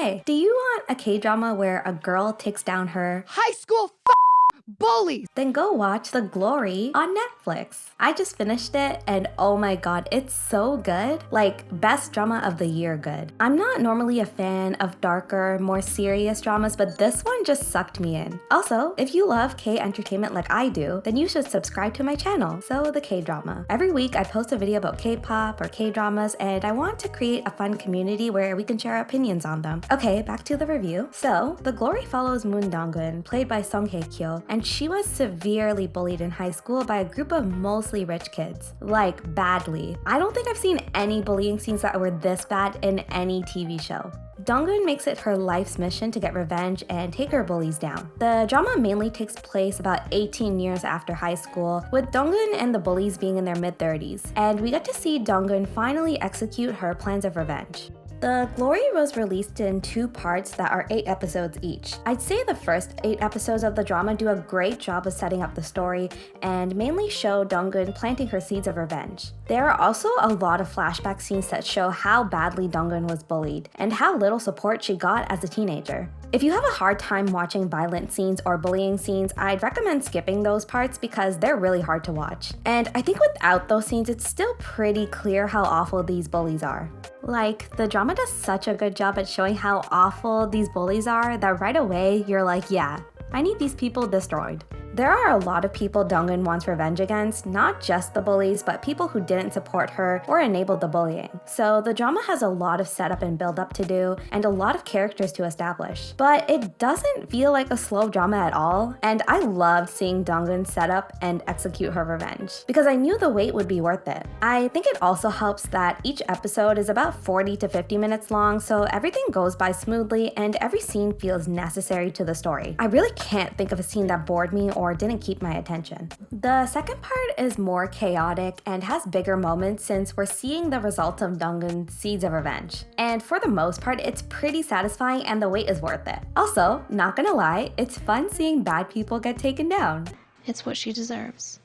Hey, do you want a K-drama where a girl takes down her high school bullies? Then go watch The Glory on Netflix. I just finished it and oh my god, it's so good. Like, best drama of the year good. I'm not normally a fan of darker, more serious dramas, but this one just sucked me in. Also, if you love K-entertainment like I do, then you should subscribe to my channel, So The K-Drama. Every week I post a video about K-pop or K-dramas and I want to create a fun community where we can share opinions on them. Okay, back to the review. So, The Glory follows Moon Dong-gun, played by Song Hye-kyo, and she was severely bullied in high school by a group of mostly rich kids. Like, badly. I don't think I've seen any bullying scenes that were this bad in any TV show. Dong-gun makes it her life's mission to get revenge and take her bullies down. The drama mainly takes place about 18 years after high school, with Dong-gun and the bullies being in their mid-30s, and we get to see Dong-gun finally execute her plans of revenge. The Glory was released in 2 parts that are 8 episodes each. I'd say the first 8 episodes of the drama do a great job of setting up the story and mainly show Dong-gun planting her seeds of revenge. There are also a lot of flashback scenes that show how badly Dong-gun was bullied and how little support she got as a teenager. If you have a hard time watching violent scenes or bullying scenes, I'd recommend skipping those parts because they're really hard to watch. And I think without those scenes, it's still pretty clear how awful these bullies are. Like, the drama does such a good job at showing how awful these bullies are that right away you're like, yeah, I need these people destroyed. There are a lot of people Dong-gun wants revenge against, not just the bullies, but people who didn't support her or enabled the bullying. So the drama has a lot of setup and build up to do, and a lot of characters to establish. But it doesn't feel like a slow drama at all, and I loved seeing Dong-gun set up and execute her revenge, because I knew the wait would be worth it. I think it also helps that each episode is about 40 to 50 minutes long, so everything goes by smoothly and every scene feels necessary to the story. I really can't think of a scene that bored me or didn't keep my attention. The second part is more chaotic and has bigger moments since we're seeing the results of Dong-gun's seeds of revenge. And for the most part, it's pretty satisfying and the wait is worth it. Also, not gonna lie, it's fun seeing bad people get taken down. It's what she deserves.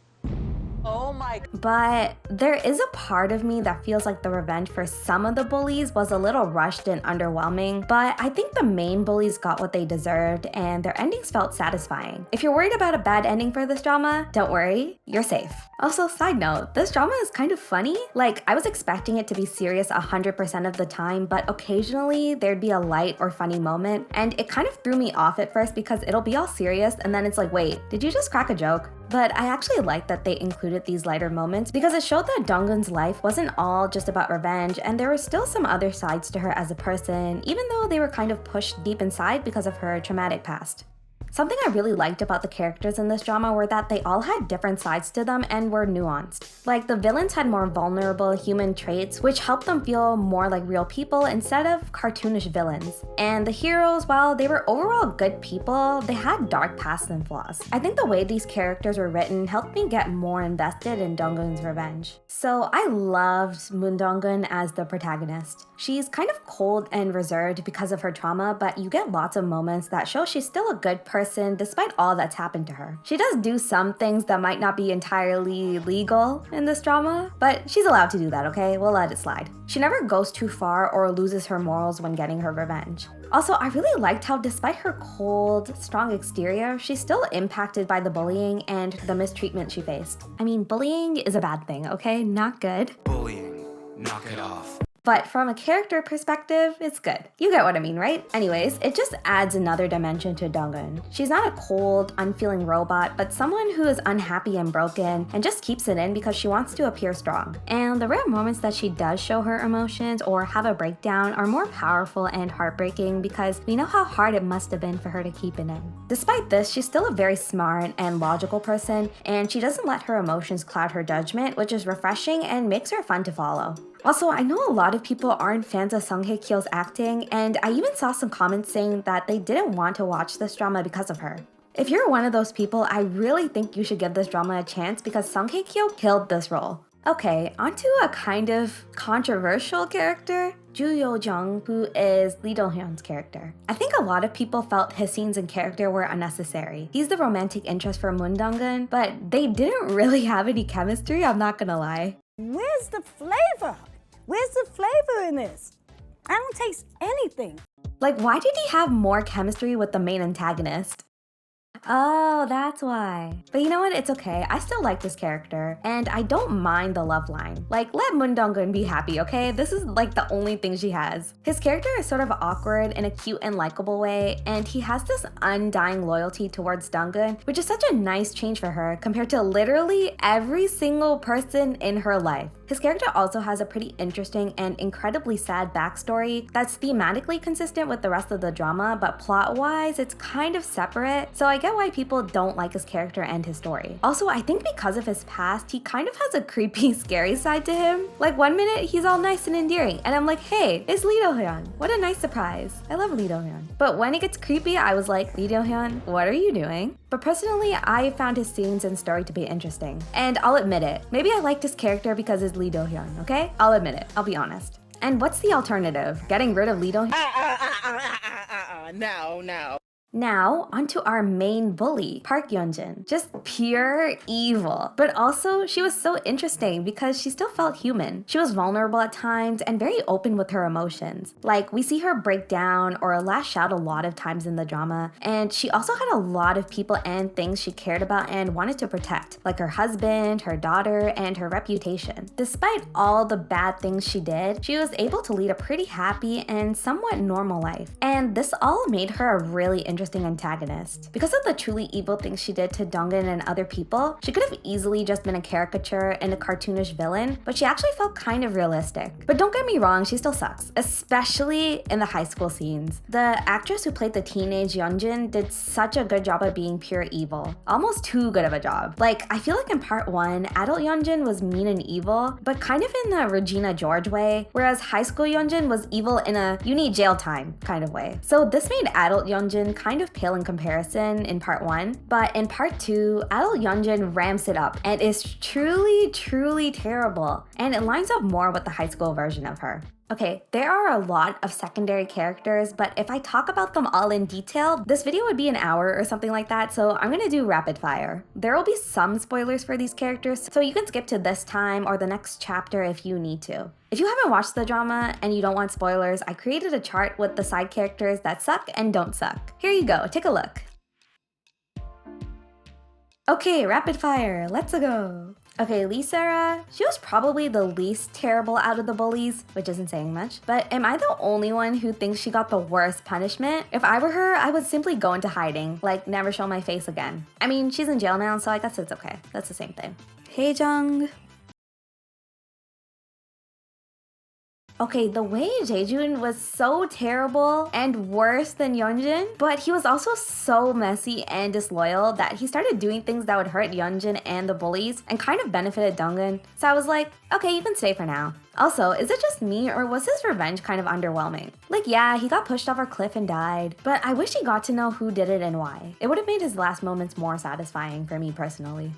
Oh my. But there is a part of me that feels like the revenge for some of the bullies was a little rushed and underwhelming, but I think the main bullies got what they deserved and their endings felt satisfying. If you're worried about a bad ending for this drama, don't worry, you're safe. Also, side note, this drama is kind of funny. Like, I was expecting it to be serious 100% of the time, but occasionally there'd be a light or funny moment, and it kind of threw me off at first because it'll be all serious and then it's like, wait, did you just crack a joke? But I actually liked that they included these lighter moments because it showed that Dong-gun's life wasn't all just about revenge and there were still some other sides to her as a person, even though they were kind of pushed deep inside because of her traumatic past. Something I really liked about the characters in this drama were that they all had different sides to them and were nuanced. Like, the villains had more vulnerable human traits, which helped them feel more like real people instead of cartoonish villains. And the heroes, while they were overall good people, they had dark pasts and flaws. I think the way these characters were written helped me get more invested in Dong-gun's revenge. So I loved Moon Dong-gun as the protagonist. She's kind of cold and reserved because of her trauma, but you get lots of moments that show she's still a good person despite all that's happened to her. She does do some things that might not be entirely legal in this drama, but she's allowed to do that, okay? We'll let it slide. She never goes too far or loses her morals when getting her revenge. Also, I really liked how despite her cold, strong exterior, she's still impacted by the bullying and the mistreatment she faced. I mean, bullying is a bad thing, okay? Not good. Bullying. Knock it off. But from a character perspective, it's good. You get what I mean, right? Anyways, it just adds another dimension to Dong-gun. She's not a cold, unfeeling robot, but someone who is unhappy and broken and just keeps it in because she wants to appear strong. And the rare moments that she does show her emotions or have a breakdown are more powerful and heartbreaking because we know how hard it must have been for her to keep it in. Despite this, she's still a very smart and logical person, and she doesn't let her emotions cloud her judgment, which is refreshing and makes her fun to follow. Also, I know a lot of people aren't fans of Song Hye-kyo's acting, and I even saw some comments saying that they didn't want to watch this drama because of her. If you're one of those people, I really think you should give this drama a chance because Song Hye-kyo killed this role. Okay, onto a kind of controversial character, Joo Yo-jung, who is Lee Do-hyun's character. I think a lot of people felt his scenes and character were unnecessary. He's the romantic interest for Moon Dong-gun, but they didn't really have any chemistry, I'm not gonna lie. Where's the flavor? Where's the flavor in this? I don't taste anything. Like, why did he have more chemistry with the main antagonist? Oh, that's why. But you know what? It's okay. I still like this character, and I don't mind the love line. Like, let Moon Dong-gun be happy, okay? This is like the only thing she has. His character is sort of awkward in a cute and likable way, and he has this undying loyalty towards Dong-gun, which is such a nice change for her compared to literally every single person in her life. His character also has a pretty interesting and incredibly sad backstory that's thematically consistent with the rest of the drama, but plot-wise, it's kind of separate, so I get why people don't like his character and his story. Also, I think because of his past, he kind of has a creepy, scary side to him. Like, one minute, he's all nice and endearing, and I'm like, hey, it's Lee Do-hyun. What a nice surprise. I love Lee Do-hyun. But when it gets creepy, I was like, Lee Do-hyun, what are you doing? But personally, I found his scenes and story to be interesting. And I'll admit it, maybe I liked his character because it's Lee Do-hyun, okay? I'll admit it, I'll be honest. And what's the alternative? Getting rid of Lee Do-hyun? No. Now, onto our main bully, Park Yeonjin. Just pure evil. But also, she was so interesting because she still felt human. She was vulnerable at times and very open with her emotions. Like, we see her break down or lash out a lot of times in the drama, and she also had a lot of people and things she cared about and wanted to protect, like her husband, her daughter, and her reputation. Despite all the bad things she did, she was able to lead a pretty happy and somewhat normal life. And this all made her a really interesting antagonist. Because of the truly evil things she did to Dong-gun and other people, she could have easily just been a caricature and a cartoonish villain, but she actually felt kind of realistic. But don't get me wrong, she still sucks, especially in the high school scenes. The actress who played the teenage Yeonjin did such a good job of being pure evil. Almost too good of a job. Like, I feel like in part 1, adult Yeonjin was mean and evil, but kind of in the Regina George way, whereas high school Yeonjin was evil in a you need jail time kind of way. So this made adult Yeonjin kind of pale in comparison in part 1, but in part 2, adult Yeonjin ramps it up and is truly terrible, and it lines up more with the high school version of her. Okay, there are a lot of secondary characters, but if I talk about them all in detail, this video would be an hour or something like that, so I'm gonna do rapid fire. There will be some spoilers for these characters, so you can skip to this time or the next chapter if you need to. If you haven't watched the drama and you don't want spoilers, I created a chart with the side characters that suck and don't suck. Here you go, take a look. Okay, rapid fire, let's go. Okay, Lee Sera, she was probably the least terrible out of the bullies, which isn't saying much, but am I the only one who thinks she got the worst punishment? If I were her, I would simply go into hiding, like never show my face again. I mean, she's in jail now, so I guess it's okay. That's the same thing. Haejung. Okay, the way Jaejun was so terrible and worse than Yeonjin, but he was also so messy and disloyal that he started doing things that would hurt Yeonjin and the bullies and kind of benefited Dong-gun. So I was like, okay, you can stay for now. Also, is it just me or was his revenge kind of underwhelming? Like, yeah, he got pushed off a cliff and died, but I wish he got to know who did it and why. It would have made his last moments more satisfying for me personally.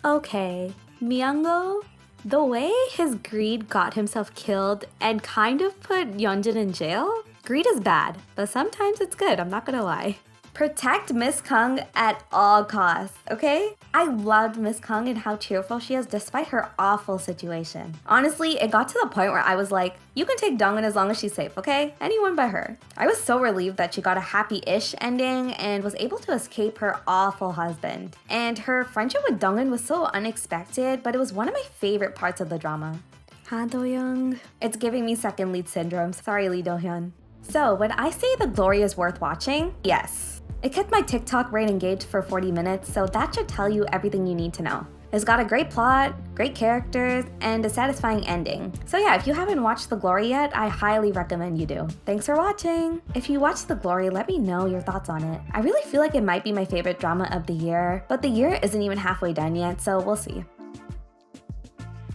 Okay, Myung-go? The way his greed got himself killed and kind of put Yeonjin in jail? Greed is bad, but sometimes it's good, I'm not gonna lie. Protect Miss Kang at all costs, okay? I loved Miss Kang and how cheerful she is despite her awful situation. Honestly, it got to the point where I was like, you can take Dong-gun as long as she's safe, okay? Anyone but her. I was so relieved that she got a happy-ish ending and was able to escape her awful husband. And her friendship with Dong-gun was so unexpected, but it was one of my favorite parts of the drama. Ha Do-young. It's giving me second lead syndrome. Sorry, Lee Do-hyun. So, when I say The Glory is worth watching, yes. It kept my TikTok brain engaged for 40 minutes, so that should tell you everything you need to know. It's got a great plot, great characters, and a satisfying ending. So yeah, if you haven't watched The Glory yet, I highly recommend you do. Thanks for watching! If you watched The Glory, let me know your thoughts on it. I really feel like it might be my favorite drama of the year, but the year isn't even halfway done yet, so we'll see.